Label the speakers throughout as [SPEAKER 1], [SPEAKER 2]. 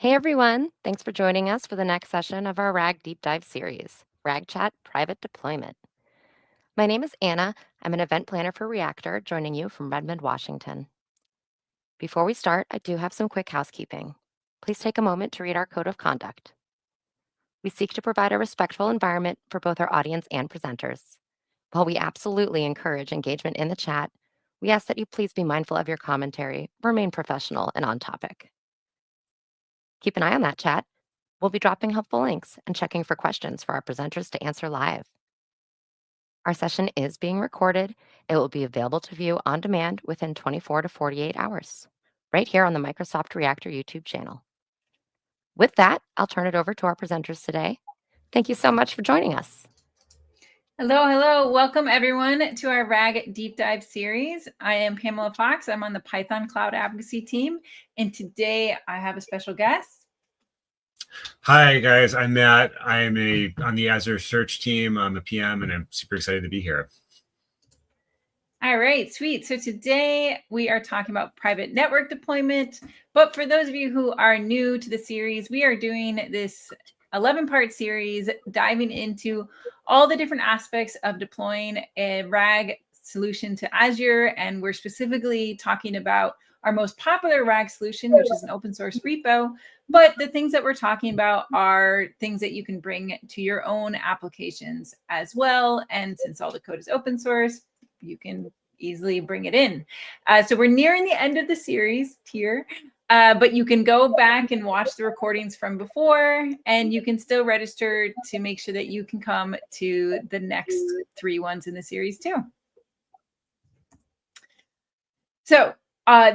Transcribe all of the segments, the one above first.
[SPEAKER 1] Hey everyone, thanks for joining us for the next session of our RAG Deep Dive series, RAGChat Private Deployment. My name is Anna. I'm an event planner for Reactor, joining you from Redmond, Washington. Before we start, I do have some quick housekeeping. Please take a moment to read our code of conduct. We seek to provide a respectful environment for both our audience and presenters. While we absolutely encourage engagement in the chat, we ask that you please be mindful of your commentary, remain professional and on topic. Keep an eye on that chat. We'll be dropping helpful links and checking for questions for our presenters to answer live. Our session is being recorded. It will be available to view on demand within 24 to 48 hours, right here on the Microsoft Reactor YouTube channel. With that, I'll turn it over to our presenters today. Thank you so much for joining us.
[SPEAKER 2] Hello. Welcome everyone to our RAG Deep Dive series. I am Pamela Fox. I'm on the Python Cloud Advocacy team. And today I have a special guest.
[SPEAKER 3] Hi guys, I'm Matt. I'm on the Azure Search team. I'm a PM and I'm super excited to be here.
[SPEAKER 2] All right, sweet. So today we are talking about private network deployment. But for those of you who are new to the series, we are doing this 11-part series diving into all the different aspects of deploying a RAG solution to Azure. And we're specifically talking about our most popular RAG solution, which is an open source repo. But the things that we're talking about are things that you can bring to your own applications as well. And since all the code is open source, you can easily bring it in. So we're nearing the end of the series here. But you can go back and watch the recordings from before, and you can still register to make sure that you can come to the next 3 ones in the series too. So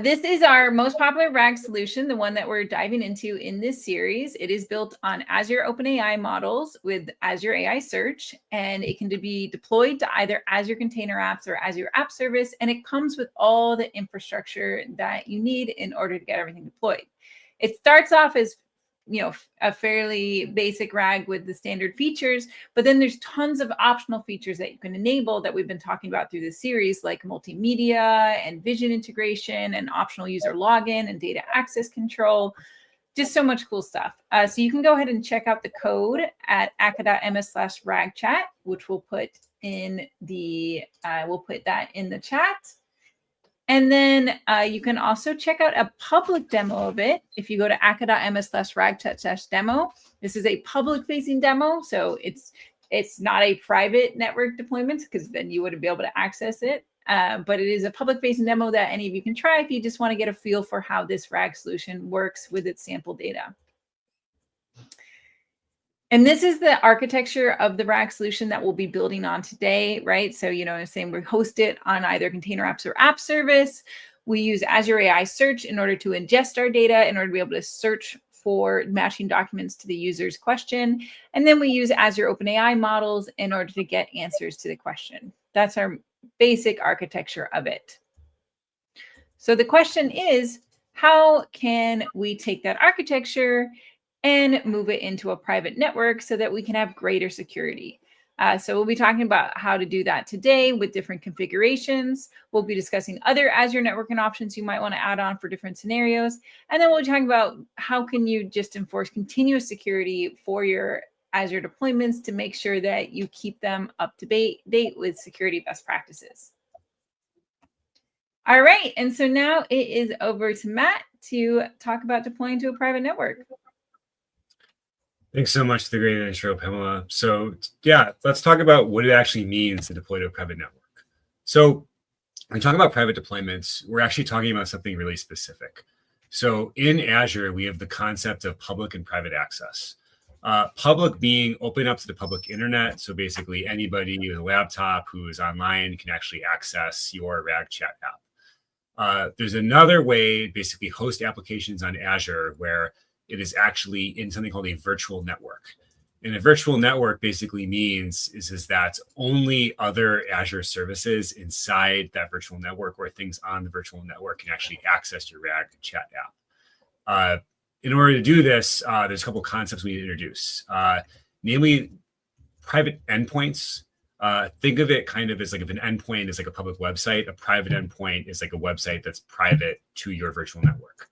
[SPEAKER 2] this is our most popular RAG solution, the one that we're diving into in this series. It is built on Azure OpenAI models with Azure AI Search, and it can be deployed to either Azure Container Apps or Azure App Service, and it comes with all the infrastructure that you need in order to get everything deployed. It starts off as a fairly basic RAG with the standard features, but then there's tons of optional features that you can enable that we've been talking about through this series, like multimedia and vision integration and optional user login and data access control. Just so much cool stuff. So you can go ahead and check out the code at aka.ms/ragchat, which we'll put in the we'll put that in the chat. And then you can also check out a public demo of it. If you go to aka.ms/ragchat/demo, this is a public-facing demo. So it's not a private network deployment, because then you wouldn't be able to access it. But it is a public-facing demo that any of you can try if you just want to get a feel for how this RAG solution works with its sample data. And this is the architecture of the RAG solution that we'll be building on today, right? So, I'm saying we host it on either Container Apps or App Service. We use Azure AI Search in order to ingest our data, in order to be able to search for matching documents to the user's question. And then we use Azure OpenAI models in order to get answers to the question. That's our basic architecture of it. So the question is, how can we take that architecture and move it into a private network so that we can have greater security? So we'll be talking about how to do that today with different configurations. We'll be discussing other Azure networking options you might want to add on for different scenarios. And then we'll be talking about how can you just enforce continuous security for your Azure deployments to make sure that you keep them up to date with security best practices. All right, and so now it is over to Matt to talk about deploying to a private network.
[SPEAKER 3] Thanks so much for the great intro, Pamela. So yeah, let's talk about what it actually means to deploy to a private network. So when we talk about private deployments, we're actually talking about something really specific. So in Azure, we have the concept of public and private access. Public being open up to the public internet. So basically anybody with a laptop who is online can actually access your RAGChat app. There's another way, basically host applications on Azure, where it is actually in something called a virtual network. And a virtual network basically means is that only other Azure services inside that virtual network or things on the virtual network can actually access your RAGChat app. In order to do this, there's a couple of concepts we need to introduce, namely private endpoints. Think of it kind of as like if an endpoint is like a public website, a private endpoint is like a website that's private to your virtual network.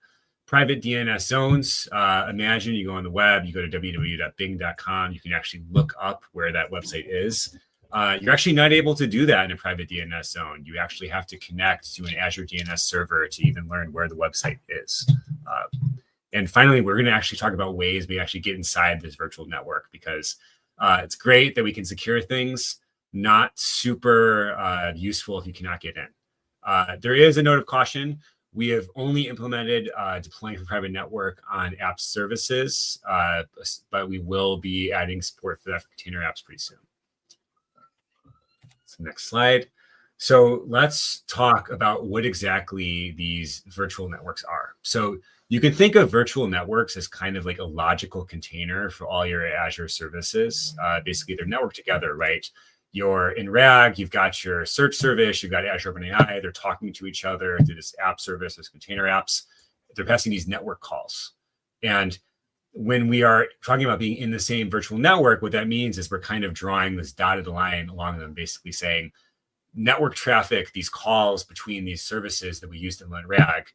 [SPEAKER 3] Private DNS zones. Imagine you go on the web, you go to www.bing.com, you can actually look up where that website is. You're actually not able to do that in a private DNS zone. You actually have to connect to an Azure DNS server to even learn where the website is. And finally, we're going to actually talk about ways we actually get inside this virtual network, because it's great that we can secure things, not super useful if you cannot get in. There is a note of caution. We have only implemented deploying for private network on app services, but we will be adding support for that for container apps pretty soon. So next slide. So let's talk about what exactly these virtual networks are. So you can think of virtual networks as kind of like a logical container for all your Azure services. Basically, they're networked together, right? You're in RAG, you've got your search service, you've got Azure OpenAI, they're talking to each other through this app service, this container apps. They're passing these network calls. And when we are talking about being in the same virtual network, what that means is we're kind of drawing this dotted line along them, basically saying network traffic, these calls between these services that we use to run RAG,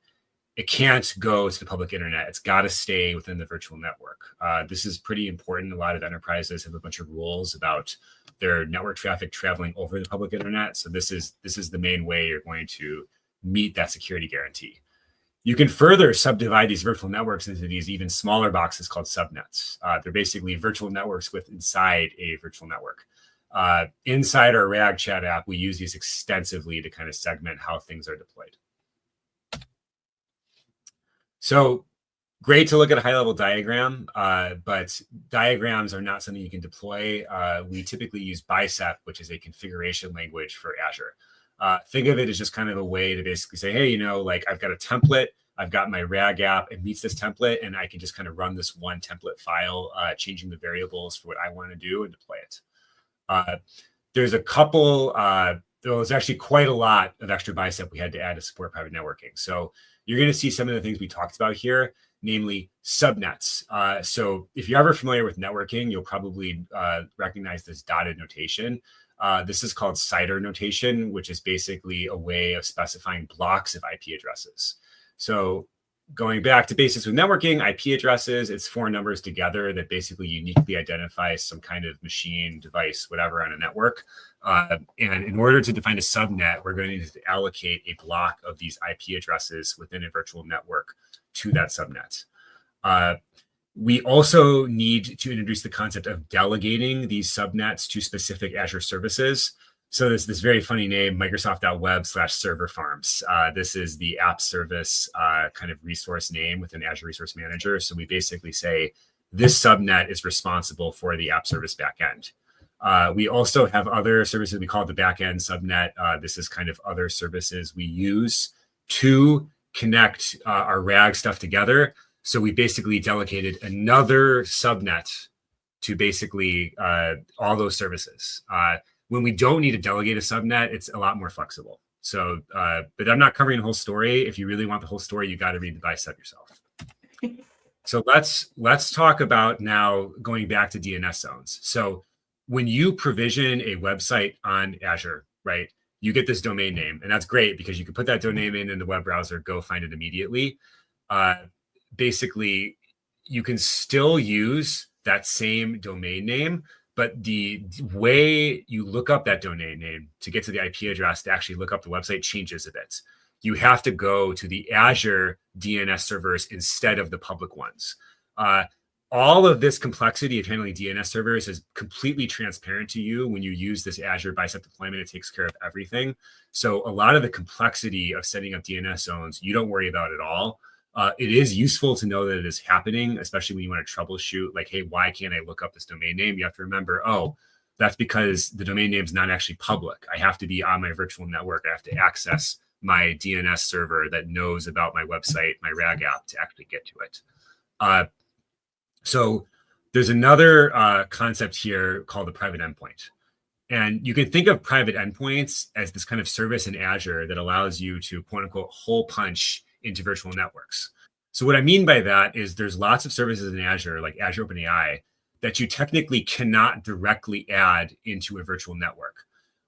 [SPEAKER 3] it can't go to the public internet. It's got to stay within the virtual network. This is pretty important. A lot of enterprises have a bunch of rules about their network traffic traveling over the public internet. So this is the main way you're going to meet that security guarantee. You can further subdivide these virtual networks into these even smaller boxes called subnets. They're basically virtual networks with inside a virtual network. Inside our RAGChat app, we use these extensively to kind of segment how things are deployed. So great to look at a high-level diagram, but diagrams are not something you can deploy. We typically use Bicep, which is a configuration language for Azure. Think of it as just kind of a way to basically say, hey, like I've got a template, I've got my RAG app, it meets this template, and I can just kind of run this one template file, changing the variables for what I want to do and deploy it. There's a couple, there was actually quite a lot of extra Bicep we had to add to support private networking. So you're going to see some of the things we talked about here, namely subnets. So if you're ever familiar with networking, you'll probably recognize this dotted notation. This is called CIDR notation, which is basically a way of specifying blocks of IP addresses. So going back to basics with networking, IP addresses, it's 4 numbers together that basically uniquely identify some kind of machine, device, whatever on a network. And in order to define a subnet, we're going to need to allocate a block of these IP addresses within a virtual network to that subnet. We also need to introduce the concept of delegating these subnets to specific Azure services. So there's this very funny name, Microsoft.web/server farms. This is the app service kind of resource name within Azure Resource Manager. So we basically say this subnet is responsible for the app service backend. We also have other services we call the backend subnet. This is kind of other services we use to connect our RAG stuff together. So we basically delegated another subnet to basically all those services. When we don't need to delegate a subnet, it's a lot more flexible. So, but I'm not covering the whole story. If you really want the whole story, you got to read the Bicep yourself. So let's talk about now going back to DNS zones. So when you provision a website on Azure, right, you get this domain name, and that's great because you can put that domain name in the web browser, go find it immediately. Basically, you can still use that same domain name, but the way you look up that domain name to get to the IP address to actually look up the website changes a bit. You have to go to the Azure DNS servers instead of the public ones. All of this complexity of handling DNS servers is completely transparent to you when you use this Azure Bicep deployment. It takes care of everything. So a lot of the complexity of setting up DNS zones, you don't worry about at all. It is useful to know that it is happening, especially when you want to troubleshoot, like, hey, why can't I look up this domain name? You have to remember, oh, that's because the domain name is not actually public. I have to be on my virtual network. I have to access my DNS server that knows about my website, my RAG app, to actually get to it. So there's another concept here called the private endpoint. And you can think of private endpoints as this kind of service in Azure that allows you to, quote unquote, hole punch into virtual networks. So what I mean by that is there's lots of services in Azure, like Azure OpenAI, that you technically cannot directly add into a virtual network.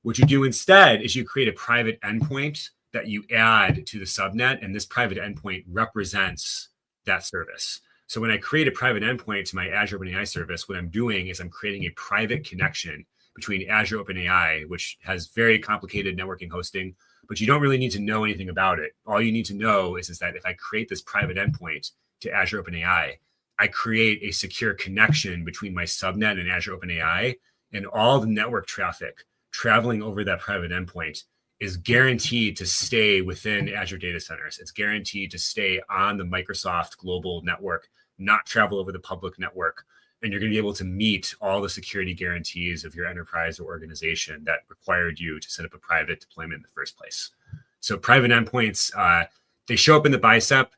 [SPEAKER 3] What you do instead is you create a private endpoint that you add to the subnet, and this private endpoint represents that service. So when I create a private endpoint to my Azure OpenAI service, what I'm doing is I'm creating a private connection between Azure OpenAI, which has very complicated networking hosting, but you don't really need to know anything about it. All you need to know is that if I create this private endpoint to Azure OpenAI, I create a secure connection between my subnet and Azure OpenAI, and all the network traffic traveling over that private endpoint is guaranteed to stay within Azure data centers. It's guaranteed to stay on the Microsoft global network, not travel over the public network. And you're going to be able to meet all the security guarantees of your enterprise or organization that required you to set up a private deployment in the first place. So private endpoints, they show up in the bicep.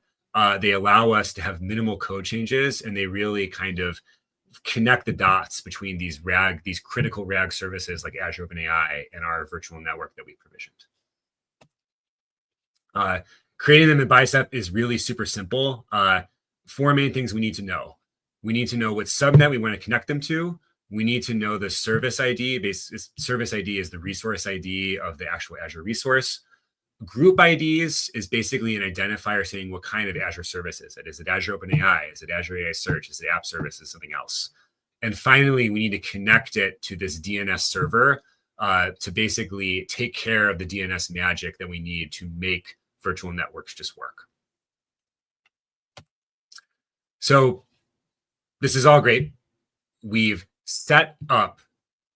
[SPEAKER 3] They allow us to have minimal code changes, and they really kind of connect the dots between these critical RAG services like Azure OpenAI and our virtual network that we provisioned. Creating them in Bicep is really super simple. 4 main things we need to know. We need to know what subnet we want to connect them to. We need to know the service ID. Service ID is the resource ID of the actual Azure resource. Group IDs is basically an identifier saying what kind of Azure service is it. Is it Azure OpenAI? Is it Azure AI Search? Is it App Service? Is it something else? And finally, we need to connect it to this DNS server to basically take care of the DNS magic that we need to make virtual networks just work. So this is all great. We've set up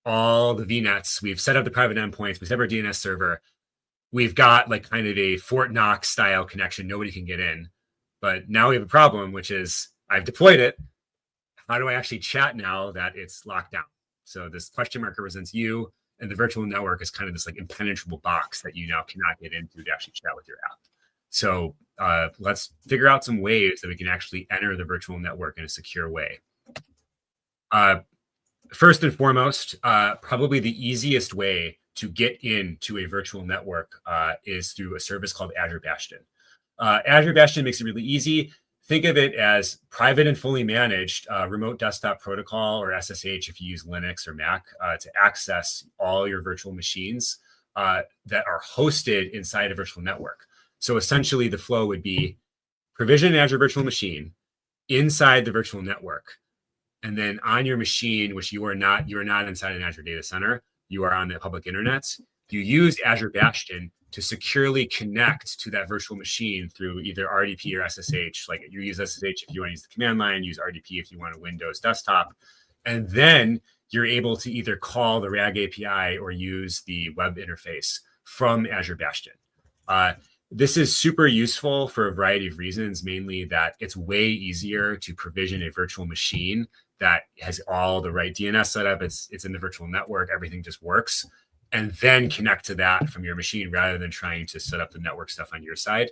[SPEAKER 3] all the VNets. We've set up the private endpoints. We set up our DNS server. We've got like kind of a Fort Knox style connection. Nobody can get in. But now we have a problem, which is I've deployed it. How do I actually chat now that it's locked down? So this question mark represents you, and the virtual network is kind of this like impenetrable box that you now cannot get into to actually chat with your app. So let's figure out some ways that we can actually enter the virtual network in a secure way. First and foremost, probably the easiest way to get into a virtual network is through a service called Azure Bastion. Azure Bastion makes it really easy. Think of it as private and fully managed remote desktop protocol, or SSH if you use Linux or Mac, to access all your virtual machines that are hosted inside a virtual network. So essentially the flow would be provision an Azure virtual machine inside the virtual network. And then on your machine, which you are not inside an Azure data center, you are on the public internet, you use Azure Bastion to securely connect to that virtual machine through either RDP or SSH. Like you use SSH if you want to use the command line, use RDP if you want a Windows desktop. And then you're able to either call the RAG API or use the web interface from Azure Bastion. This is super useful for a variety of reasons, mainly that it's way easier to provision a virtual machine that has all the right DNS setup. It's in the virtual network. Everything just works. And then connect to that from your machine rather than trying to set up the network stuff on your side.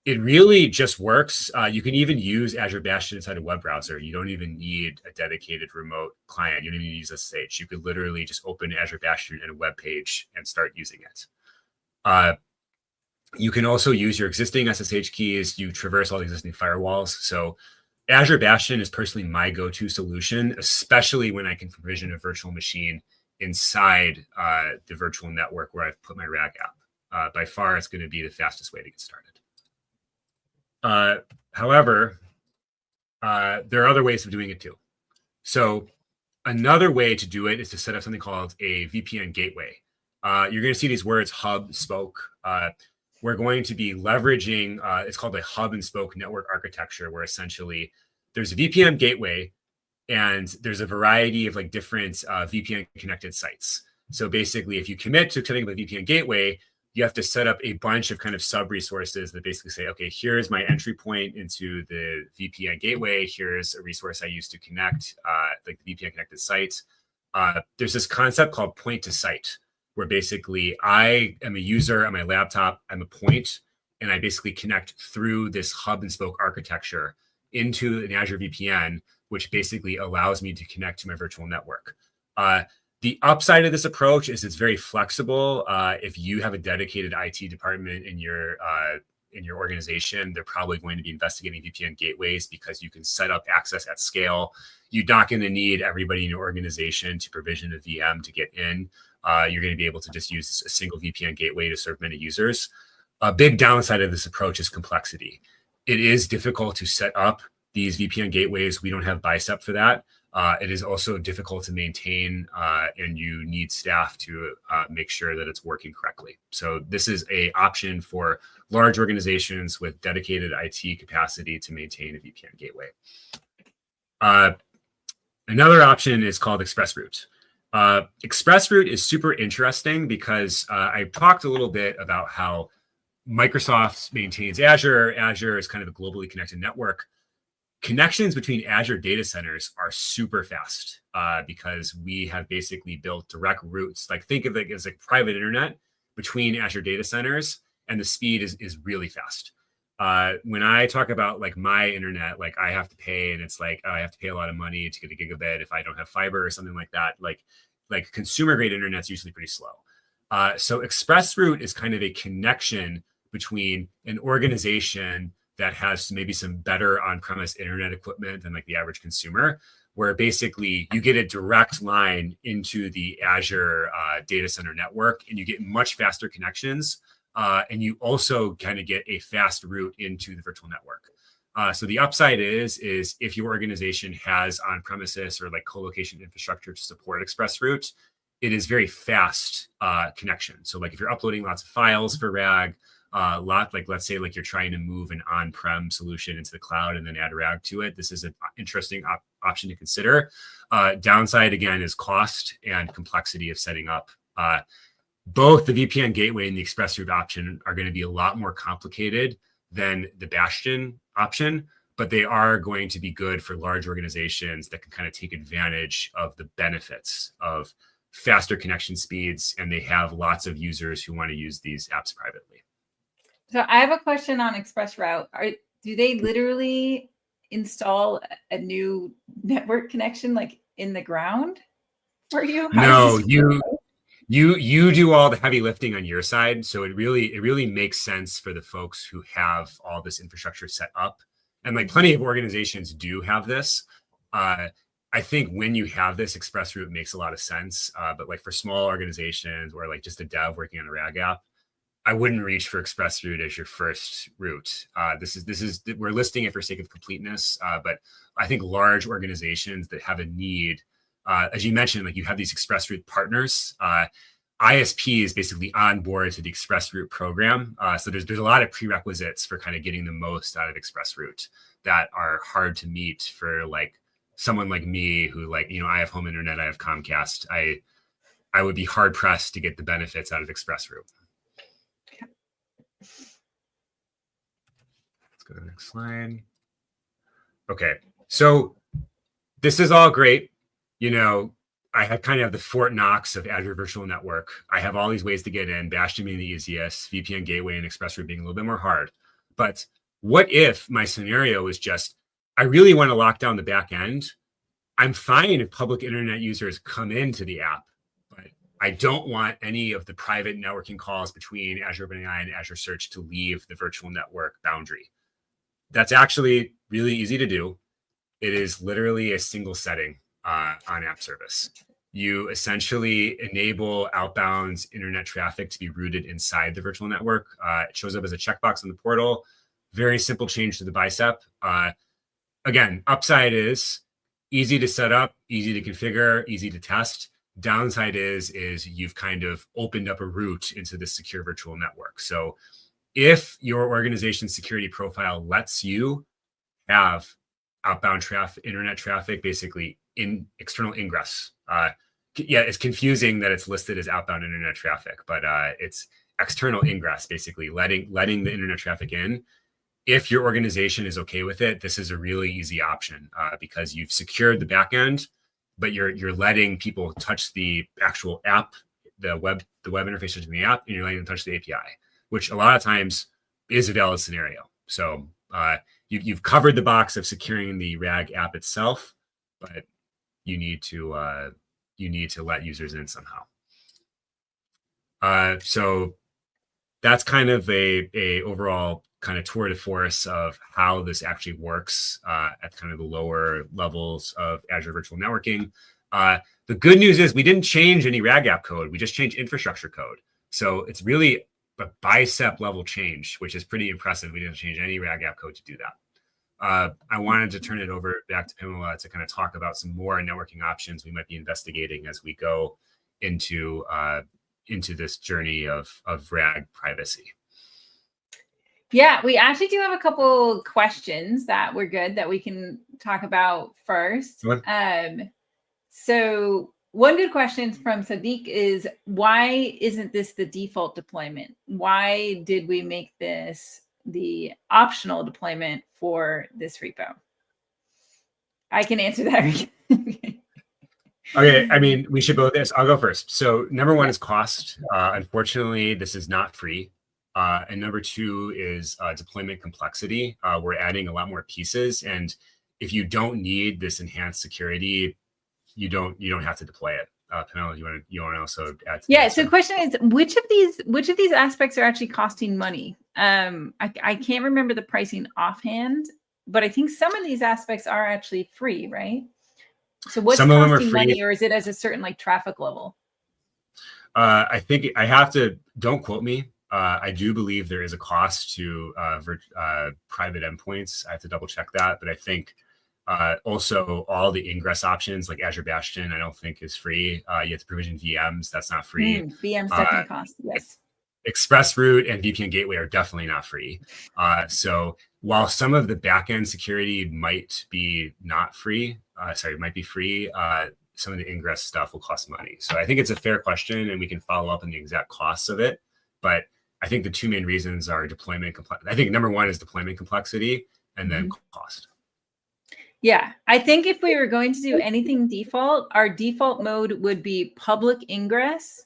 [SPEAKER 3] It really just works. You can even use Azure Bastion inside a web browser. You don't even need a dedicated remote client. You don't even need to use SSH. You could literally just open Azure Bastion in a web page and start using it. You can also use your existing SSH keys. You traverse all the existing firewalls. So Azure Bastion is personally my go-to solution, especially when I can provision a virtual machine inside the virtual network where I've put my RAG app. By far, it's going to be the fastest way to get started. However, there are other ways of doing it too. So another way to do it is to set up something called a VPN gateway. You're going to see these words hub, spoke. We're going to be leveraging, it's called a hub and spoke network architecture, where essentially there's a VPN gateway and there's a variety of like different VPN connected sites. So basically, if you commit to setting up a VPN gateway, you have to set up a bunch of kind of sub resources that basically say, okay, here's my entry point into the VPN gateway. Here's a resource I use to connect like the VPN connected site. There's this concept called point to site, where basically I am a user on my laptop, I'm a point, and I basically connect through this hub and spoke architecture into an Azure VPN, which basically allows me to connect to my virtual network. The upside of this approach is it's very flexible. If you have a dedicated IT department in your organization, they're probably going to be investigating VPN gateways because you can set up access at scale. You're not going to need everybody in your organization to provision a VM to get in. You're going to be able to just use a single VPN gateway to serve many users. A big downside of this approach is complexity. It is difficult to set up these VPN gateways. We don't have Bicep for that. It is also difficult to maintain, and you need staff to make sure that it's working correctly. So this is an option for large organizations with dedicated IT capacity to maintain a VPN gateway. Another option is called ExpressRoute. ExpressRoute is super interesting because I've talked a little bit about how Microsoft maintains Azure. Azure is kind of a globally connected network. Connections between Azure data centers are super fast because we have basically built direct routes. Like think of it as like private internet between Azure data centers, and the speed is really fast. When I talk about like my internet, like I have to pay, and it's like I have to pay a lot of money to get a gigabit if I don't have fiber or something like that. Like consumer grade internet's usually pretty slow. So ExpressRoute is kind of a connection between an organization that has maybe some better on-premise internet equipment than like the average consumer, where basically you get a direct line into the Azure data center network, and you get much faster connections. And you also kind of get a fast route into the virtual network. So the upside is if your organization has on-premises or like co-location infrastructure to support ExpressRoute, it is very fast connection. So like if you're uploading lots of files for RAG, let's say like you're trying to move an on-prem solution into the cloud and then add RAG to it, this is an interesting option to consider. Downside again is cost and complexity of setting up. Both the VPN gateway and the ExpressRoute option are going to be a lot more complicated than the Bastion option, but they are going to be good for large organizations that can kind of take advantage of the benefits of faster connection speeds, and they have lots of users who want to use these apps privately.
[SPEAKER 2] So I have a question on ExpressRoute. Do they literally install a new network connection like in the ground for you?
[SPEAKER 3] No, you do all the heavy lifting on your side. So it really makes sense for the folks who have all this infrastructure set up. And like plenty of organizations do have this. I think when you have this, ExpressRoute makes a lot of sense. But like for small organizations or like just a dev working on a RAG app, I wouldn't reach for ExpressRoute as your first route. We're listing it for sake of completeness. But I think large organizations that have a need, as you mentioned, like you have these ExpressRoute partners. ISPs basically on board to the ExpressRoute program. So there's a lot of prerequisites for kind of getting the most out of ExpressRoute that are hard to meet for like someone like me who like, I have home internet, I have Comcast. I would be hard pressed to get the benefits out of ExpressRoute. Let's go to the next slide. Okay, so this is all great. I have kind of the Fort Knox of Azure Virtual Network. I have all these ways to get in, Bastion being the easiest, VPN gateway and ExpressRoute being a little bit more hard. But what if my scenario is just, I really want to lock down the back end. I'm fine if public internet users come into the app, but I don't want any of the private networking calls between Azure OpenAI and Azure Search to leave the virtual network boundary. That's actually really easy to do. It is literally a single setting on app service. You essentially enable outbound internet traffic to be routed inside the virtual network. It shows up as a checkbox on the portal. Very simple change to the Bicep. Again, upside is easy to set up, easy to configure, easy to test. Downside is you've kind of opened up a route into the secure virtual network. So if your organization's security profile lets you have outbound traffic, internet traffic, basically in external ingress. It's confusing that it's listed as outbound internet traffic, but it's external ingress, basically letting the internet traffic in. If your organization is okay with it, this is a really easy option because you've secured the backend, but you're letting people touch the actual app, the web interface touching the app, and you're letting them touch the API, which a lot of times is a valid scenario. So you've covered the box of securing the RAG app itself, but you need to let users in somehow. So that's kind of a overall kind of tour de force of how this actually works at kind of the lower levels of Azure Virtual Networking. The good news is we didn't change any RAG app code. We just changed infrastructure code. So it's really bicep level change, which is pretty impressive. We didn't change any RAG app code to do that. I wanted to turn it over back to Pamela to kind of talk about some more networking options we might be investigating as we go into this journey of RAG privacy.
[SPEAKER 2] Yeah, we actually do have a couple questions that were good that we can talk about first. So one good question from Sadiq is, why isn't this the default deployment? Why did we make this the optional deployment for this repo? I can answer that.
[SPEAKER 3] Okay, I mean, we should both this. I'll go first. So number one is cost. Unfortunately, this is not free. And number two is deployment complexity. We're adding a lot more pieces, and if you don't need this enhanced security, you don't have to deploy it. Pamela, you want to also add to
[SPEAKER 2] that? So the question is, which of these aspects are actually costing money? I can't remember the pricing offhand, but I think some of these aspects are actually free, right? So what's
[SPEAKER 3] some of them are
[SPEAKER 2] costing
[SPEAKER 3] free,
[SPEAKER 2] money, or is it as a certain like traffic level?
[SPEAKER 3] I think I have to, don't quote me. I do believe there is a cost to private endpoints. I have to double check that, but I think also all the ingress options like Azure Bastion, I don't think is free. You have to provision VMs. That's not free.
[SPEAKER 2] VMs definitely cost, yes.
[SPEAKER 3] Express route and VPN gateway are definitely not free. So while some of the backend security might be not free, might be free, some of the ingress stuff will cost money. So I think it's a fair question, and we can follow up on the exact costs of it. But I think the two main reasons are deployment complexity. I think number one is deployment complexity, and then cost.
[SPEAKER 2] Yeah, I think if we were going to do anything default, our default mode would be public ingress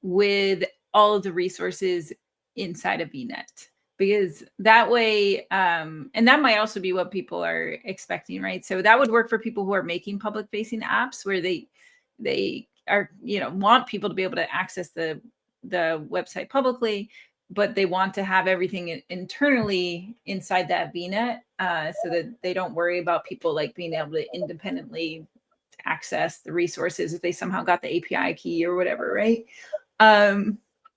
[SPEAKER 2] with all of the resources inside of VNet, because that way, and that might also be what people are expecting, right? So that would work for people who are making public facing apps where they are, want people to be able to access the website publicly, but they want to have everything internally inside that VNet, so that they don't worry about people like being able to independently access the resources if they somehow got the API key or whatever, right?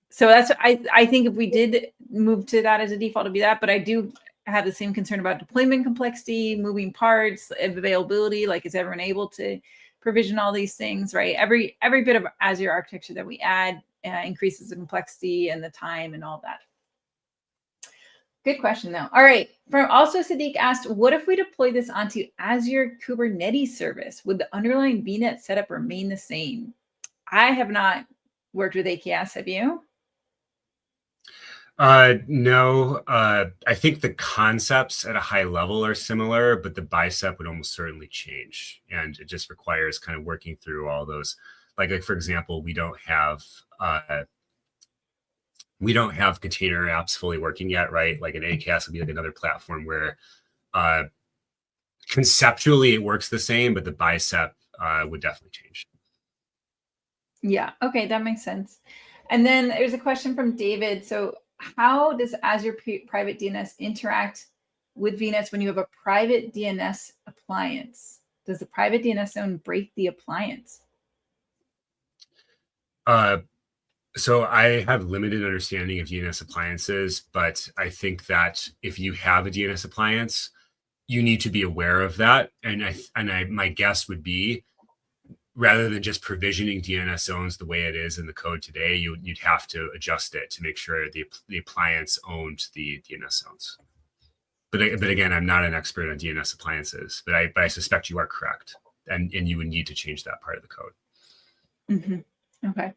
[SPEAKER 2] So that's, I think if we did move to that as a default, it'd be that, but I do have the same concern about deployment complexity, moving parts, availability, like is everyone able to provision all these things, right? Every bit of Azure architecture that we add increases the complexity and the time and all that. Good question though. All right. Also Sadiq asked, what if we deploy this onto Azure Kubernetes service? Would the underlying VNet setup remain the same? I have not worked with AKS. Have you?
[SPEAKER 3] No. I think the concepts at a high level are similar, but the bicep would almost certainly change. And it just requires kind of working through all those. Like for example, we don't have container apps fully working yet, right? Like an AKS would be like another platform where conceptually it works the same, but the bicep would definitely change.
[SPEAKER 2] Yeah, okay, that makes sense. And then there's a question from David. So how does Azure Private DNS interact with VNets when you have a private DNS appliance? Does the private DNS zone break the appliance?
[SPEAKER 3] So I have limited understanding of DNS appliances, but I think that if you have a DNS appliance, you need to be aware of that. And my guess would be, rather than just provisioning DNS zones the way it is in the code today, you'd have to adjust it to make sure the appliance owned the DNS zones. But again, I'm not an expert on DNS appliances, but I suspect you are correct, and you would need to change that part of the code.
[SPEAKER 2] Mm-hmm. Okay.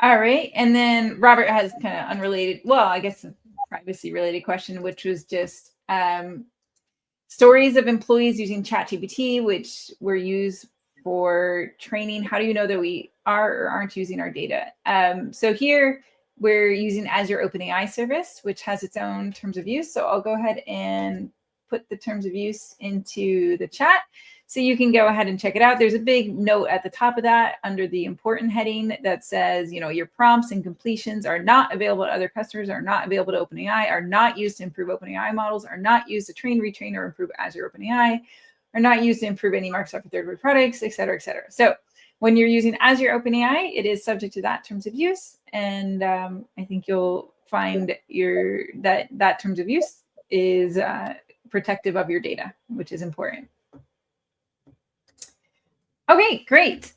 [SPEAKER 2] All right. And then Robert has kind of unrelated, well, I guess a privacy related question, which was just stories of employees using ChatGPT, which were used for training. How do you know that we are or aren't using our data? So here we're using Azure OpenAI service, which has its own terms of use. So I'll go ahead and put the terms of use into the chat so you can go ahead and check it out. There's a big note at the top of that under the important heading that says, your prompts and completions are not available to other customers, are not available to OpenAI, are not used to improve OpenAI models, are not used to train, retrain, or improve Azure OpenAI, are not used to improve any Microsoft or third-party products, et cetera, et cetera. So when you're using Azure OpenAI, it is subject to that terms of use. And I think you'll find that terms of use is protective of your data, which is important. Okay, great.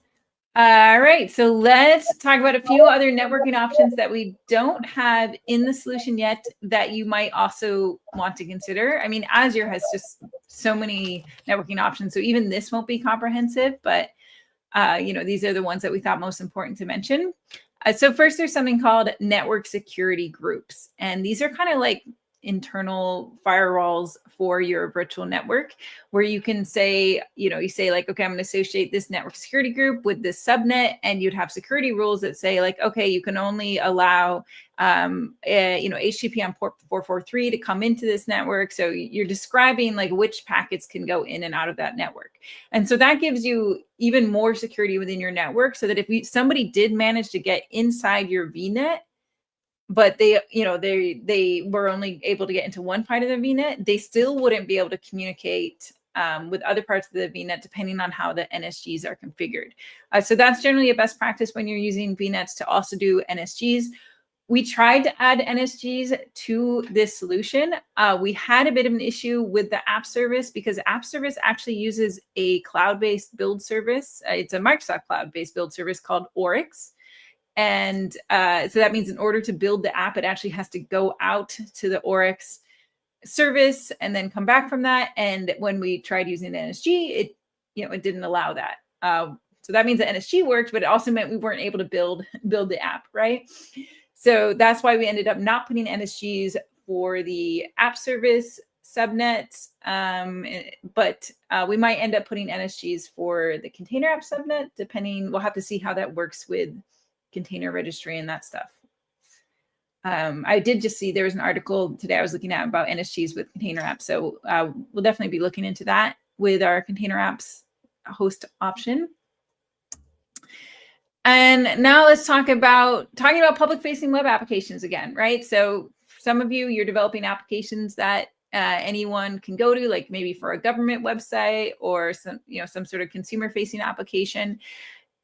[SPEAKER 2] All right, so let's talk about a few other networking options that we don't have in the solution yet that you might also want to consider. I mean, Azure has just so many networking options, so even this won't be comprehensive, but these are the ones that we thought most important to mention. So first, there's something called network security groups, and these are kind of like internal firewalls for your virtual network, where you can say, you say like, okay, I'm going to associate this network security group with this subnet, and you'd have security rules that say like, okay, you can only allow, HTTP on port 443 to come into this network. So you're describing like which packets can go in and out of that network. And so that gives you even more security within your network, so that if somebody did manage to get inside your VNet, but they were only able to get into one part of the VNet, they still wouldn't be able to communicate with other parts of the VNet, depending on how the NSGs are configured. So that's generally a best practice when you're using VNets, to also do NSGs. We tried to add NSGs to this solution. We had a bit of an issue with the app service, because app service actually uses a cloud-based build service. It's a Microsoft cloud-based build service called Oryx. And so that means in order to build the app, it actually has to go out to the Oryx service and then come back from that. And when we tried using the NSG, it didn't allow that. So that means the NSG worked, but it also meant we weren't able to build the app, right? So that's why we ended up not putting NSGs for the app service subnet, but we might end up putting NSGs for the container app subnet, depending. We'll have to see how that works with container registry and that stuff. I did just see there was an article today I was looking at about NSGs with container apps. So we'll definitely be looking into that with our container apps host option. And now let's talking about public facing web applications again, right? So some of you're developing applications that anyone can go to, like maybe for a government website or some sort of consumer facing application.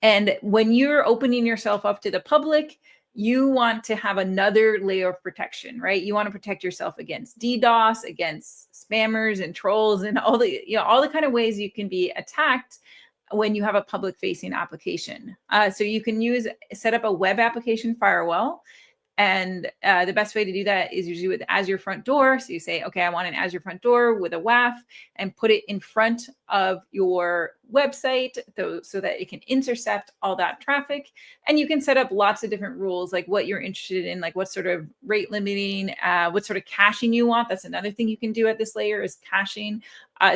[SPEAKER 2] And when you're opening yourself up to the public, you want to have another layer of protection, right? You want to protect yourself against DDoS, against spammers and trolls, and all the kind of ways you can be attacked when you have a public facing application. So you can set up a web application firewall. And the best way to do that is usually with Azure Front Door. So you say, okay, I want an Azure Front Door with a WAF, and put it in front of your website so that it can intercept all that traffic. And you can set up lots of different rules, like what you're interested in, like what sort of rate limiting, what sort of caching you want. That's another thing you can do at this layer, is caching.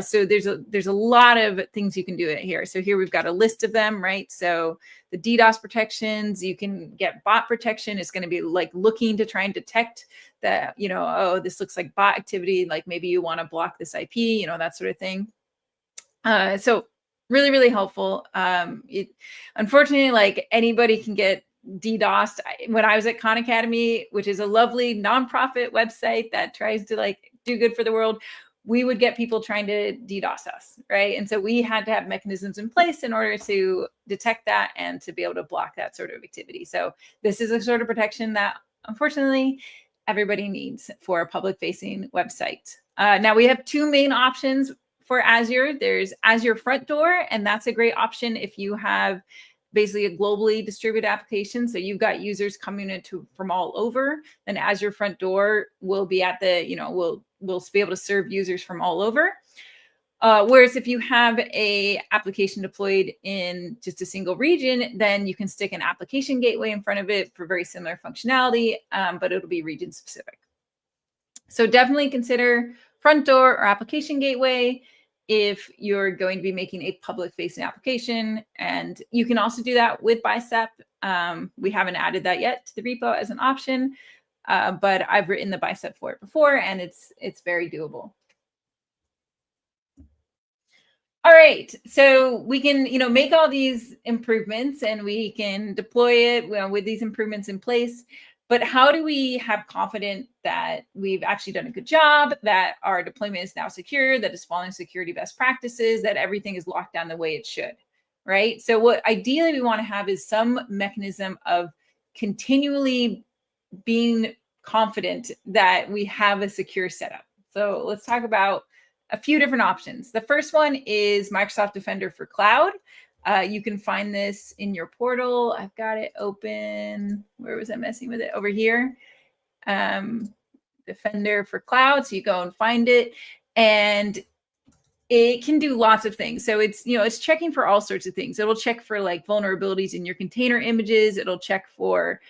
[SPEAKER 2] So there's a lot of things you can do here. So here we've got a list of them, right? So the DDoS protections, you can get bot protection. It's going to be like looking to try and detect that, oh, this looks like bot activity. Like maybe you want to block this IP, that sort of thing. So really, really helpful. Unfortunately, like anybody can get DDoSed. When I was at Khan Academy, which is a lovely nonprofit website that tries to do good for the world, we would get people trying to DDoS us, right? And so we had to have mechanisms in place in order to detect that and to be able to block that sort of activity. So this is a sort of protection that, unfortunately, everybody needs for a public-facing website. Now, we have two main options for Azure. There's Azure Front Door, and that's a great option if you have basically a globally distributed application. So you've got users coming from all over, then Azure Front Door will be at the, we'll be able to serve users from all over. Whereas if you have a application deployed in just a single region, then you can stick an application gateway in front of it for very similar functionality, but it'll be region specific. So definitely consider Front Door or application gateway if you're going to be making a public facing application. And you can also do that with Bicep. We haven't added that yet to the repo as an option, but I've written the Bicep for it before, and it's very doable. All right, so we can make all these improvements, and we can deploy it with these improvements in place. But how do we have confidence that we've actually done a good job, that our deployment is now secure, that it's following security best practices, that everything is locked down the way it should, right? So what ideally we want to have is some mechanism of continually being confident that we have a secure setup. So let's talk about a few different options. The first one is Microsoft Defender for Cloud. You can find this in your portal. I've got it open. Where was I messing with it? Over here. Defender for Cloud. So you go and find it, and it can do lots of things. So it's, it's checking for all sorts of things. It'll check for like vulnerabilities in your container images. It'll check for,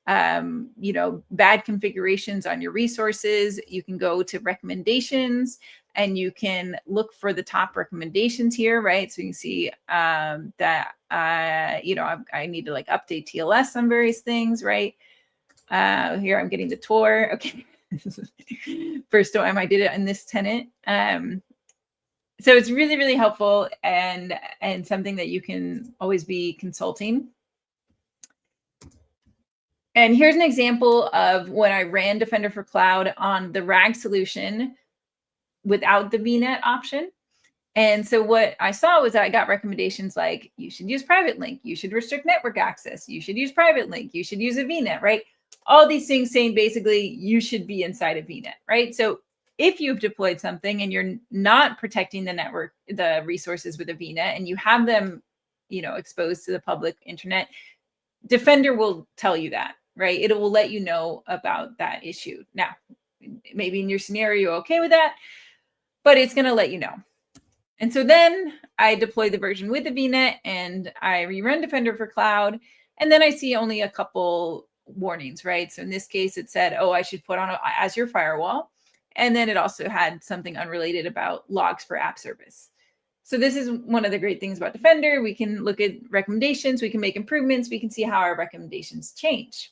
[SPEAKER 2] bad configurations on your resources. You can go to recommendations and you can look for the top recommendations here, right? So you can see that, I need to like update TLS on various things, right? Here I'm getting the tour. Okay. First time I did it in this tenant. So it's really, really helpful and something that you can always be consulting. And here's an example of when I ran Defender for Cloud on the RAG solution without the VNet option. And so what I saw was that I got recommendations like, you should use private link, you should restrict network access, you should use private link, you should use a VNet, right? All these things saying basically you should be inside a VNet, right? So if you've deployed something and you're not protecting the network, the resources with a VNet, and you have them, exposed to the public internet, Defender will tell you that, right? It will let you know about that issue. Now, maybe in your scenario, you're okay with that, but it's going to let you know. And so then I deploy the version with the VNet and I rerun Defender for Cloud. And then I see only a couple warnings, right? So in this case, it said, oh, I should put on an Azure firewall. And then it also had something unrelated about logs for app service. So this is one of the great things about Defender. We can look at recommendations, we can make improvements, we can see how our recommendations change.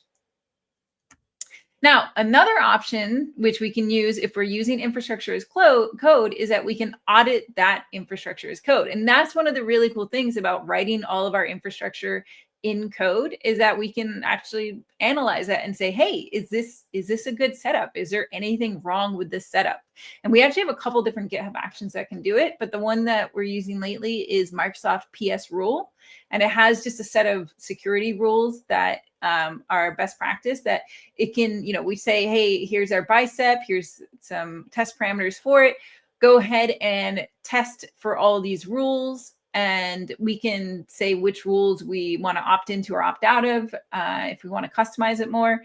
[SPEAKER 2] Now, another option which we can use if we're using infrastructure as code is that we can audit that infrastructure as code. And that's one of the really cool things about writing all of our infrastructure in code, is that we can actually analyze that and say, hey, is this a good setup? Is there anything wrong with this setup? And we actually have a couple different GitHub actions that can do it, but the one that we're using lately is Microsoft PS rule. And it has just a set of security rules that are best practice, that it can, we say, hey, here's our bicep, here's some test parameters for it. Go ahead and test for all these rules. And we can say which rules we want to opt into or opt out of if we want to customize it more.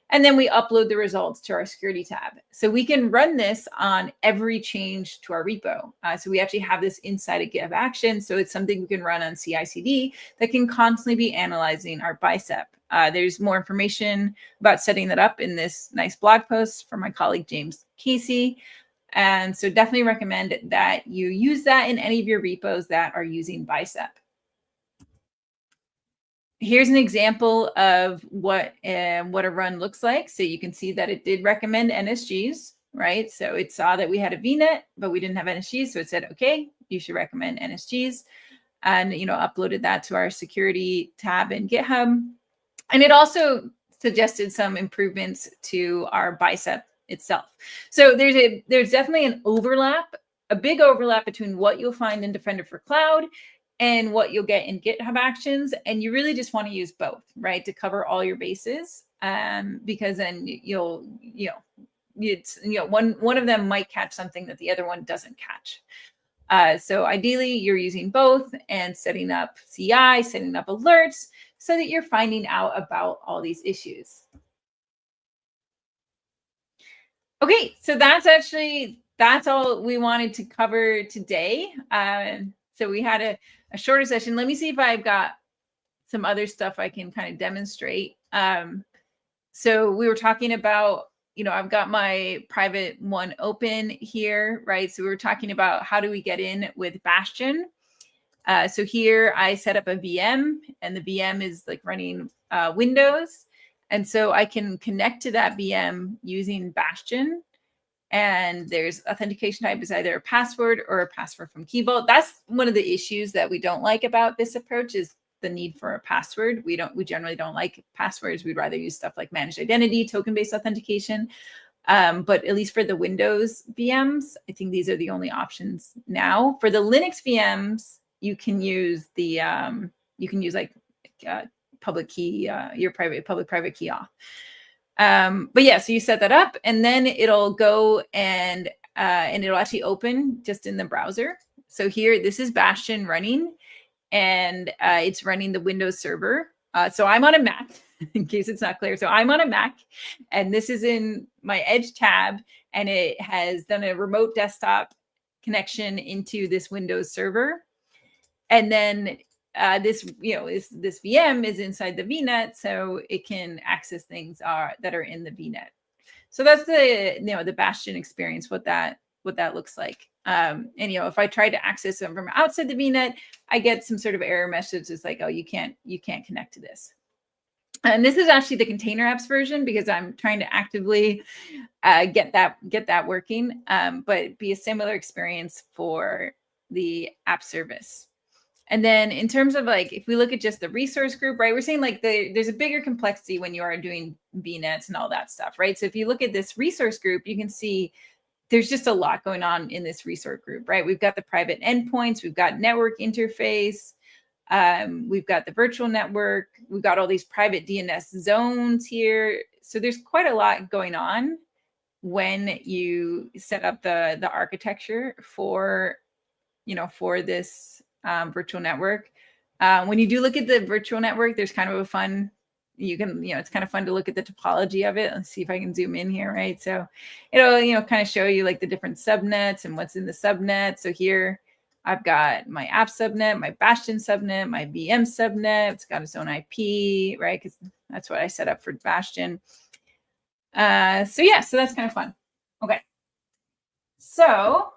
[SPEAKER 2] And then we upload the results to our security tab. So we can run this on every change to our repo. So we actually have this inside a GitHub action. So it's something we can run on CI/CD that can constantly be analyzing our bicep. There's more information about setting that up in this nice blog post from my colleague, James Casey. And so definitely recommend that you use that in any of your repos that are using bicep. Here's an example of what a run looks like. So you can see that it did recommend NSGs, right? So it saw that we had a VNet, but we didn't have NSGs. So it said, okay, you should recommend NSGs, and uploaded that to our security tab in GitHub. And it also suggested some improvements to our bicep itself. So there's definitely an overlap, a big overlap between what you'll find in Defender for Cloud and what you'll get in GitHub Actions. And you really just want to use both, right, to cover all your bases, because then one of them might catch something that the other one doesn't catch. So ideally, you're using both and setting up CI, setting up alerts so that you're finding out about all these issues. Okay, so that's all we wanted to cover today. So we had a shorter session. Let me see if I've got some other stuff I can kind of demonstrate. So we were talking about, I've got my private one open here, right? So we were talking about how do we get in with Bastion. So here I set up a VM, and the VM is like running Windows. And so I can connect to that VM using Bastion. And there's authentication type is either a password or a password from Key Vault. That's one of the issues that we don't like about this approach, is the need for a password. We generally don't like passwords. We'd rather use stuff like managed identity, token-based authentication. But at least for the Windows VMs, I think these are the only options now. For the Linux VMs, you can use the public key, your public-private key off. But yeah, so you set that up, and then it'll go and it'll actually open just in the browser. So here, this is Bastion running, and it's running the Windows server. So I'm on a Mac, in case it's not clear. So I'm on a Mac, and this is in my Edge tab, and it has done a remote desktop connection into this Windows server. And then this VM is inside the VNet, so it can access things that are in the VNet. So that's the Bastion experience, what that looks like. And if I try to access them from outside the VNet, I get some sort of error message. It's like, oh, you can't connect to this. And this is actually the container apps version, because I'm trying to actively get that working. But be a similar experience for the app service. And then in terms of like, if we look at just the resource group, right, we're saying like there's a bigger complexity when you are doing VNets and all that stuff, right? So if you look at this resource group, you can see there's just a lot going on in this resource group, right? We've got the private endpoints, we've got network interface, we've got the virtual network, we've got all these private DNS zones here. So there's quite a lot going on when you set up the architecture for this virtual network. When you do look at the virtual network, there's kind of a fun, it's kind of fun to look at the topology of it. Let's see if I can zoom in here, right? So it'll, kind of show you like the different subnets and what's in the subnet. So here I've got my app subnet, my Bastion subnet, my VM subnet. It's got its own IP, right? Because that's what I set up for Bastion. So that's kind of fun. Okay. So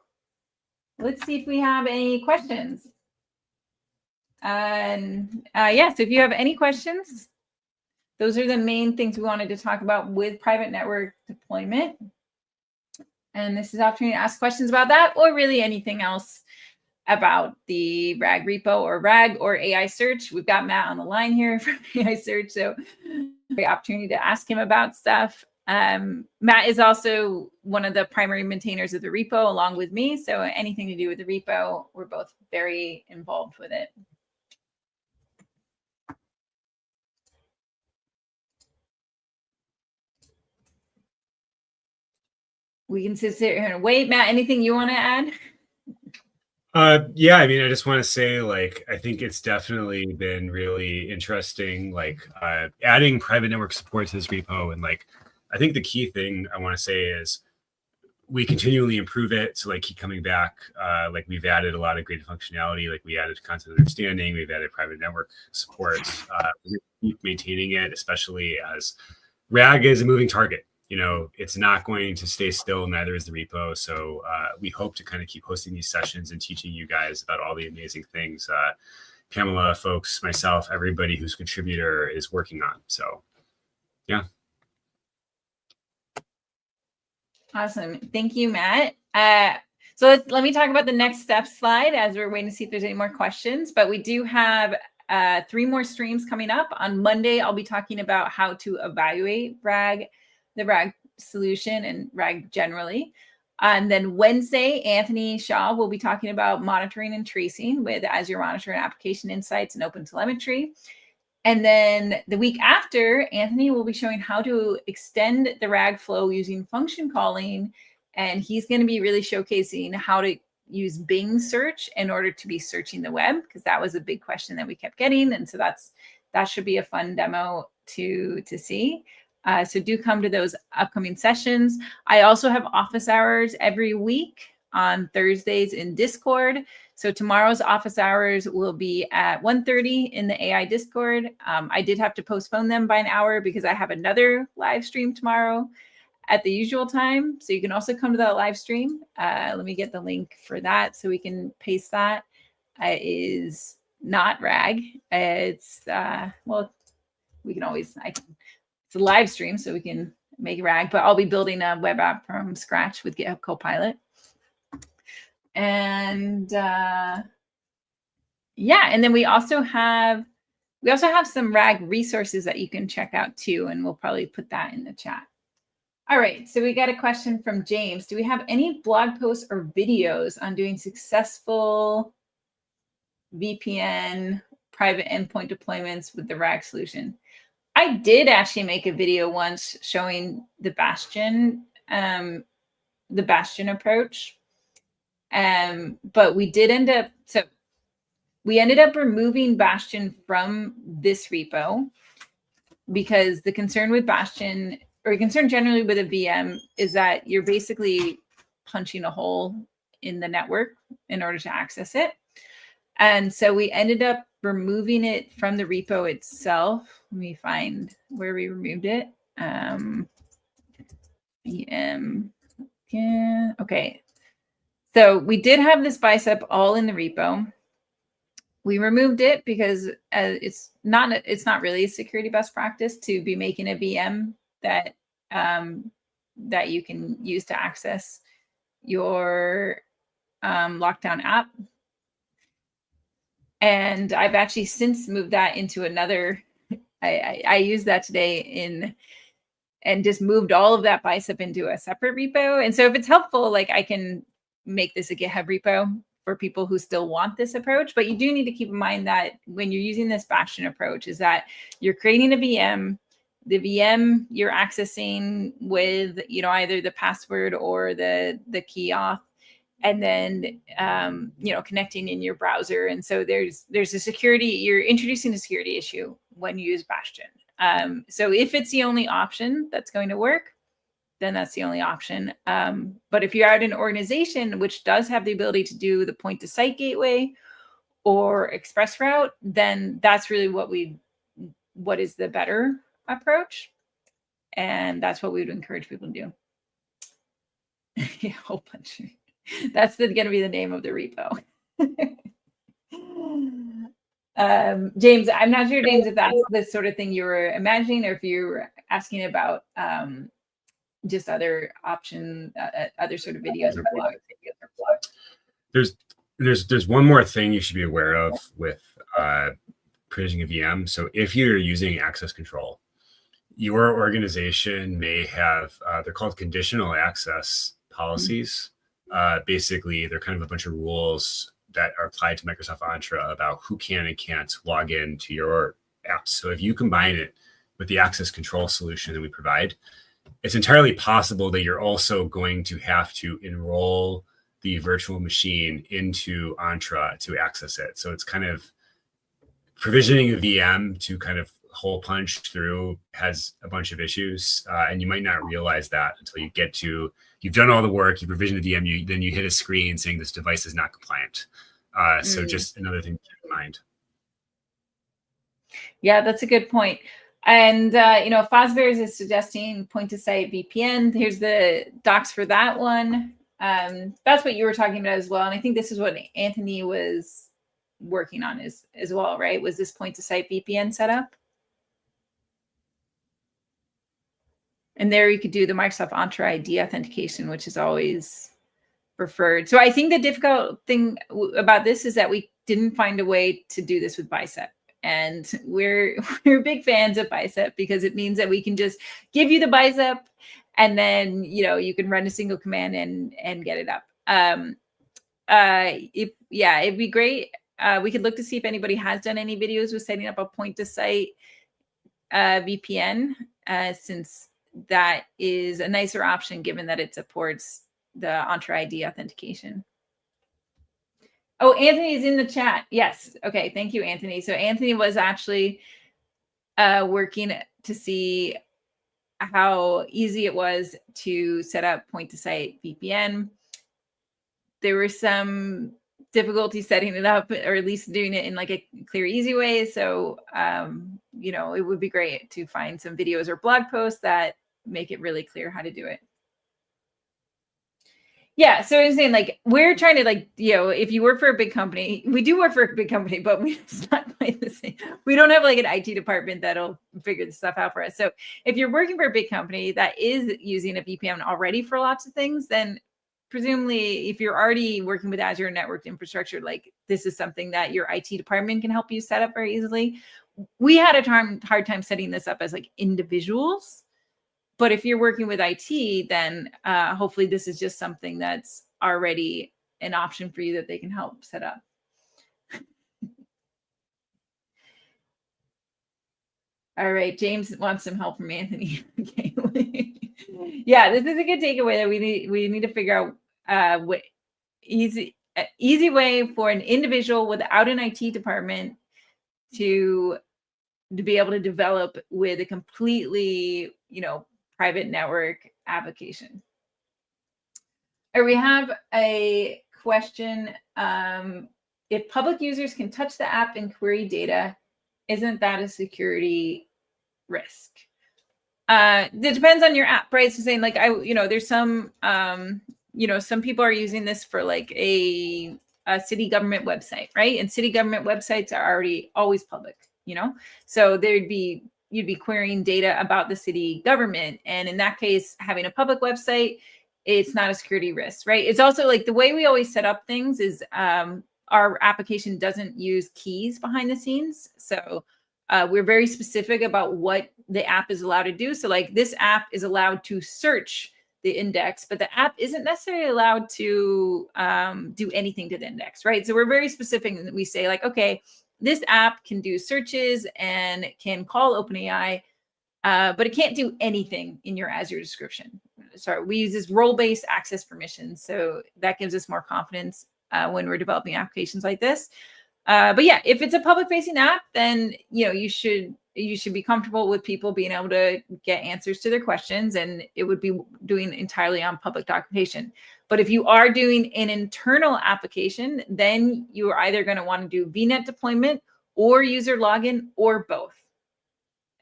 [SPEAKER 2] let's see if we have any questions. So if you have any questions, those are the main things we wanted to talk about with private network deployment. And this is an opportunity to ask questions about that, or really anything else about the RAG repo or RAG or AI search. We've got Matt on the line here from AI search, so great opportunity to ask him about stuff. Matt is also one of the primary maintainers of the repo along with me. So anything to do with the repo, we're both very involved with it. We can sit here and wait. Matt, anything you want to add?
[SPEAKER 3] Yeah, I mean, I just want to say, like, I think it's definitely been really interesting, like, adding private network support to this repo. And like, I think the key thing I want to say is we continually improve it. So like, keep coming back. Like, we've added a lot of great functionality. Like, we added content understanding, we've added private network support. We keep maintaining it, especially as RAG is a moving target. It's not going to stay still, neither is the repo. So we hope to kind of keep hosting these sessions and teaching you guys about all the amazing things Pamela, folks, myself, everybody who's a contributor is working on. So, yeah.
[SPEAKER 2] Awesome. Thank you, Matt. So let me talk about the next step slide as we're waiting to see if there's any more questions. But we do have 3 more streams coming up. On Monday, I'll be talking about how to evaluate the RAG solution and RAG generally. And then Wednesday, Anthony Shaw will be talking about monitoring and tracing with Azure Monitor and Application Insights and OpenTelemetry. And then the week after, Anthony will be showing how to extend the RAG flow using function calling. And he's going to be really showcasing how to use Bing search in order to be searching the web, because that was a big question that we kept getting. And so that should be a fun demo to see. So do come to those upcoming sessions. I also have office hours every week on Thursdays in Discord. So tomorrow's office hours will be at 1:30 in the AI Discord. I did have to postpone them by an hour because I have another live stream tomorrow at the usual time. So you can also come to that live stream. Let me get the link for that so we can paste that. It is not RAG. It's, we can always, it's a live stream, so we can make RAG, but I'll be building a web app from scratch with GitHub Copilot. And and then we also have some RAG resources that you can check out too, and we'll probably put that in the chat. All right, so we got a question from James. Do we have any blog posts or videos on doing successful VPN private endpoint deployments with the RAG solution? I did actually make a video once showing the Bastion approach. But we did end up, we ended up removing Bastion from this repo because the concern with Bastion, or concern generally with a VM, is that you're basically punching a hole in the network in order to access it. And so we ended up removing it from the repo itself. Let me find where we removed it. VM. Yeah. Okay. So we did have this bicep all in the repo. We removed it because it's not really a security best practice to be making a VM that that you can use to access your lockdown app. And I've actually since moved that into another. I used that today and just moved all of that bicep into a separate repo. And so if it's helpful, like I can make this a GitHub repo for people who still want this approach. But you do need to keep in mind that when you're using this Bastion approach is that you're creating a VM, the VM you're accessing with, you know, either the password or the key auth, and then, you know, connecting in your browser. And so there's a security, you're introducing a security issue when you use Bastion. So if it's the only option that's going to work, then that's the only option. But if you're at an organization which does have the ability to do the point to site gateway or express route, then that's really what is the better approach. And that's what we would encourage people to do. Yeah, a whole bunch. That's going to be the name of the repo. James, I'm not sure, James, if that's the sort of thing you were imagining, or if you're asking about just other option, other sort of videos or blogs.
[SPEAKER 3] There's one more thing you should be aware of with provisioning a VM. So if you're using access control, your organization may have they're called conditional access policies. Basically, they're kind of a bunch of rules that are applied to Microsoft Entra about who can and can't log in to your apps. So if you combine it with the access control solution that we provide, it's entirely possible that you're also going to have to enroll the virtual machine into Entra to access it. So it's kind of provisioning a VM to kind of hole punch through has a bunch of issues, and you might not realize that until you get to, you've done all the work, you provision the VM, then you hit a screen saying this device is not compliant. So just another thing to keep in mind.
[SPEAKER 2] Yeah, that's a good point. And, you know, Fosbears is suggesting point-to-site VPN. Here's the docs for that one. That's what you were talking about as well. And I think this is what Anthony was working on as well, right? Was this point-to-site VPN setup? And there you could do the Microsoft Entra ID authentication, which is always preferred. So I think the difficult thing about this is that we didn't find a way to do this with Bicep. And we're big fans of Bicep because it means that we can just give you the Bicep and then, you know, you can run a single command and get it up. It'd be great. We could look to see if anybody has done any videos with setting up a point-to-site VPN, since that is a nicer option given that it supports the Entra ID authentication. Oh, Anthony is in the chat. Yes. Okay. Thank you, Anthony. So Anthony was actually working to see how easy it was to set up point-to-site VPN. There were some difficulty setting it up, or at least doing it in like a clear, easy way. So, you know, it would be great to find some videos or blog posts that make it really clear how to do it. Yeah, so I'm saying, like, we're trying to, like, you know, if you work for a big company, we do work for a big company, but it's not quite the same. We don't have like an IT department that'll figure this stuff out for us. So if you're working for a big company that is using a VPN already for lots of things, then presumably if you're already working with Azure network infrastructure, like this is something that your IT department can help you set up very easily. We had a hard time setting this up as like individuals. But if you're working with IT, then hopefully this is just something that's already an option for you that they can help set up. All right, James wants some help from Anthony. Okay. Yeah, this is a good takeaway that we need to figure out what easy way for an individual without an IT department to be able to develop with a completely, private network application. All right, we have a question. If public users can touch the app and query data, isn't that a security risk? It depends on your app, right? So saying like, there's some, some people are using this for like a city government website, right? And city government websites are already always public, so you'd be querying data about the city government. And in that case, having a public website, it's not a security risk, right? It's also like the way we always set up things is our application doesn't use keys behind the scenes. So we're very specific about what the app is allowed to do. So like this app is allowed to search the index, but the app isn't necessarily allowed to do anything to the index, right? So we're very specific and we say like, okay, this app can do searches and can call OpenAI, but it can't do anything in your Azure description. Sorry, we use this role-based access permissions. So that gives us more confidence when we're developing applications like this. But yeah, if it's a public-facing app, then you should be comfortable with people being able to get answers to their questions, and it would be doing entirely on public documentation. But if you are doing an internal application, then you are either going to want to do VNet deployment or user login or both.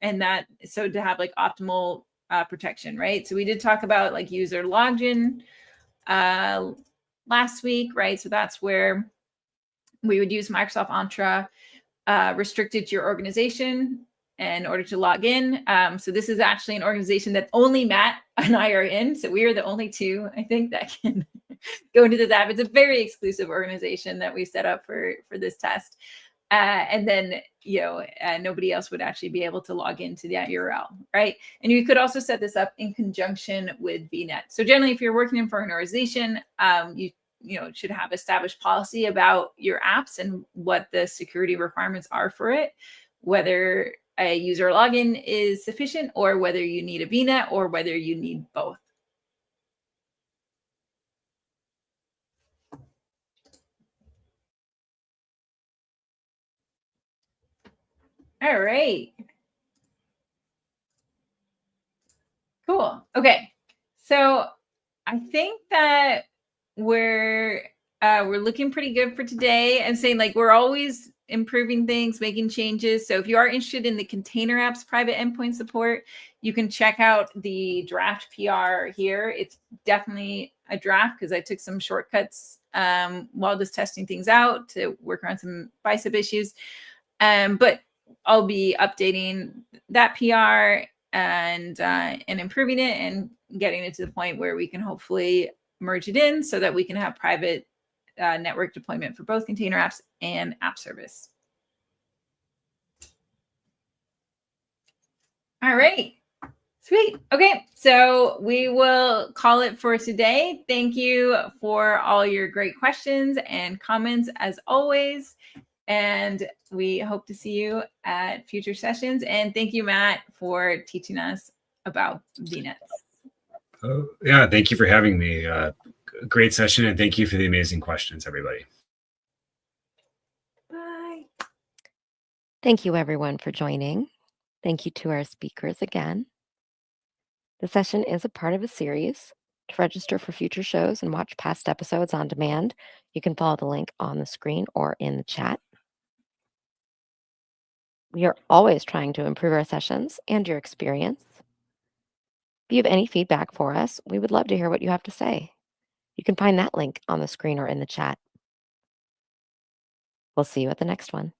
[SPEAKER 2] And so to have like optimal protection, right? So we did talk about like user login last week, right? So that's where we would use Microsoft Entra restricted to your organization in order to log in. So this is actually an organization that only Matt and I are in. So we are the only two, I think, that can go into this app. It's a very exclusive organization that we set up for this test. And then, nobody else would actually be able to log into that URL, right? And you could also set this up in conjunction with VNet. So generally, if you're working for an organization, you should have established policy about your apps and what the security requirements are for it, whether a user login is sufficient or whether you need a VNet or whether you need both. All right. Cool. Okay. So I think that we're looking pretty good for today, and saying like we're always improving things, making changes. So if you are interested in the container apps private endpoint support, you can check out the draft PR here. It's definitely a draft because I took some shortcuts while just testing things out to work around some bicep issues. But I'll be updating that PR and improving it and getting it to the point where we can hopefully merge it in so that we can have private network deployment for both container apps and app service. All right. Sweet. Okay, so we will call it for today. Thank you for all your great questions and comments as always. And we hope to see you at future sessions. And thank you, Matt, for teaching us about VNets.
[SPEAKER 3] Oh, yeah, thank you for having me. Great session, and thank you for the amazing questions, everybody.
[SPEAKER 2] Bye.
[SPEAKER 1] Thank you, everyone, for joining. Thank you to our speakers again. The session is a part of a series. To register for future shows and watch past episodes on demand, you can follow the link on the screen or in the chat. We are always trying to improve our sessions and your experience. If you have any feedback for us, we would love to hear what you have to say. You can find that link on the screen or in the chat. We'll see you at the next one.